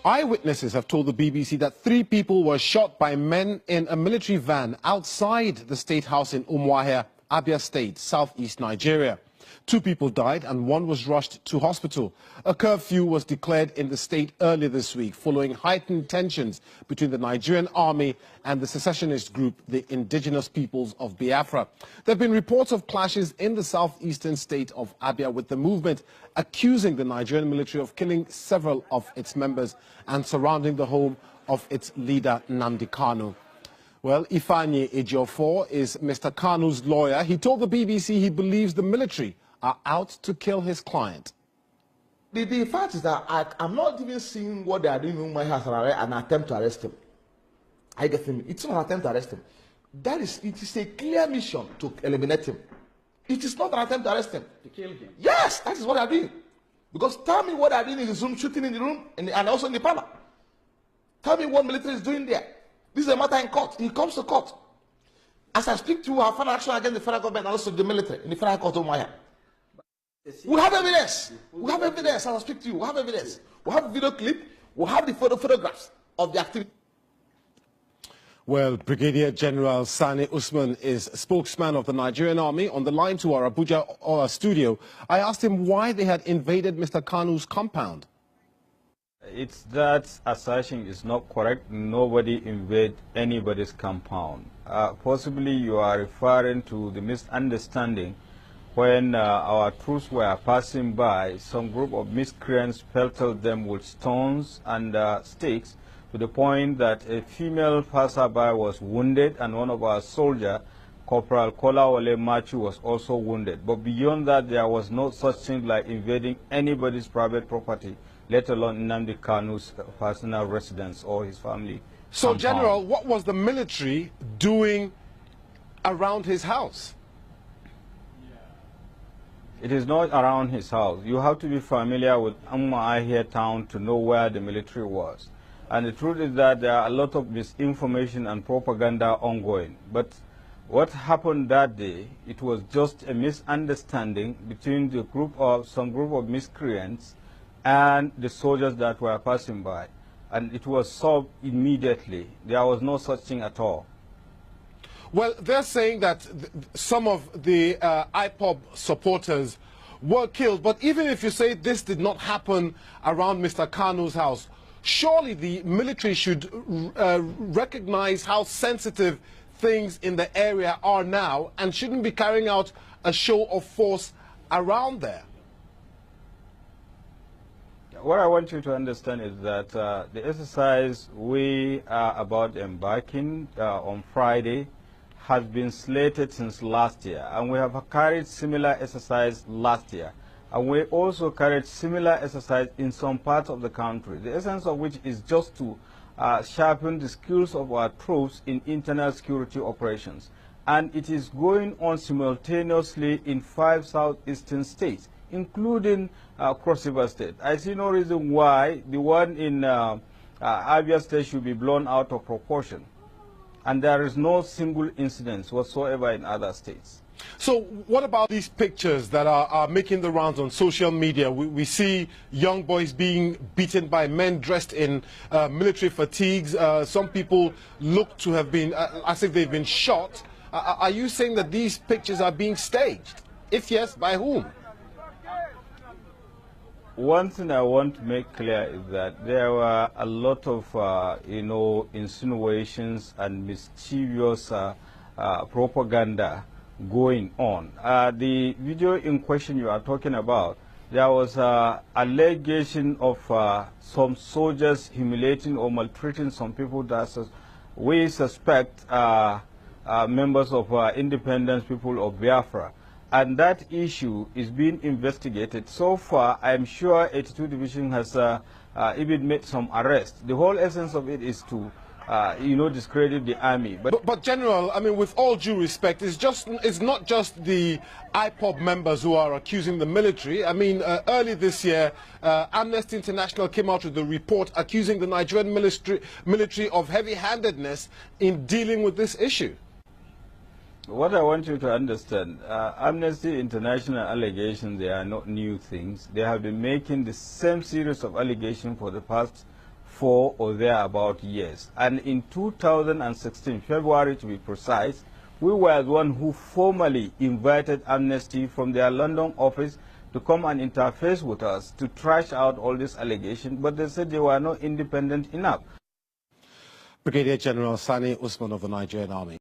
Eyewitnesses have told the BBC that 3 people were shot by men in a military van outside the State House in Umuahia, Abia State, southeast Nigeria. 2 people died and 1 was rushed to hospital. A curfew was declared in the state earlier this week following heightened tensions between the Nigerian army and the secessionist group, the Indigenous Peoples of Biafra. There have been reports of clashes in the southeastern state of Abia, with the movement accusing the Nigerian military of killing several of its members and surrounding the home of its leader, Nnamdi Kanu. Well, Ifeanyi Ejiofor is Mr. Kanu's lawyer. He told the BBC he believes the military are out to kill his client. The fact is that I'm not even seeing what they are doing in my house an attempt to arrest him. I get him. It's not an attempt to arrest him. It is a clear mission to eliminate him. It is not an attempt to arrest him. To kill him? Yes, that is what they are doing. Because tell me what they are doing in the room, shooting in the room, and also in the parlor. Tell me what military is doing there. This is a matter in court. He comes to court. As I speak to you, I have final action against the federal government and also the military in the federal court of Maya. We have evidence. We have evidence. As I speak to you, we have evidence. We have a video clip. We have the photographs of the activity. Well, Brigadier General Sani Usman is spokesman of the Nigerian Army. On the line to our Abuja studio, I asked him why they had invaded Mr. Kanu's compound. It's that assertion is not correct. Nobody invade anybody's compound. Possibly you are referring to the misunderstanding when our troops were passing by. Some group of miscreants pelted them with stones and sticks to the point that a female passerby was wounded, and one of our soldiers, Corporal Kolawole Machu, was also wounded. But beyond that, there was no such thing like invading anybody's private property, let alone Nnamdi Kanu's personal residence or his family. So, compound. General, what was the military doing around his house? It is not around his house. You have to be familiar with Umuahia town to know where the military was. And the truth is that there are a lot of misinformation and propaganda ongoing. But what happened that day, it was just a misunderstanding between some group of miscreants and the soldiers that were passing by. And it was solved immediately. There was no such thing at all. Well, they're saying that some of the IPOB supporters were killed. But even if you say this did not happen around Mr. Kanu's house, surely the military should recognize how sensitive things in the area are now and shouldn't be carrying out a show of force around there. What I want you to understand is that the exercise we are about embarking on Friday has been slated since last year, and we have carried similar exercise last year, and we also carried similar exercise in some parts of the country, the essence of which is just to sharpen the skills of our troops in internal security operations. And it is going on simultaneously in 5 southeastern states, including Cross River State. I see no reason why the one in Abia State should be blown out of proportion. And there is no single incident whatsoever in other states. So what about these pictures that are making the rounds on social media? We see young boys being beaten by men dressed in military fatigues. Some people look to have been, as if they've been shot. Are you saying that these pictures are being staged? If yes, by whom? One thing I want to make clear is that there were a lot of, insinuations and mischievous propaganda going on. The video in question you are talking about, there was an allegation of some soldiers humiliating or maltreating some people that we suspect members of independence people of Biafra. And that issue is being investigated. So far, I'm sure 82 Division has even made some arrests. The whole essence of it is to, discredit the army. But General, I mean, with all due respect, it's not just the IPOB members who are accusing the military. I mean, early this year, Amnesty International came out with a report accusing the Nigerian military of heavy-handedness in dealing with this issue. What I want you to understand, Amnesty International allegations, they are not new things. They have been making the same series of allegations for the past 4 or thereabout years. And in 2016, February to be precise, we were the one who formally invited Amnesty from their London office to come and interface with us to trash out all these allegations, but they said they were not independent enough. Brigadier General Sani Usman of the Nigerian Army.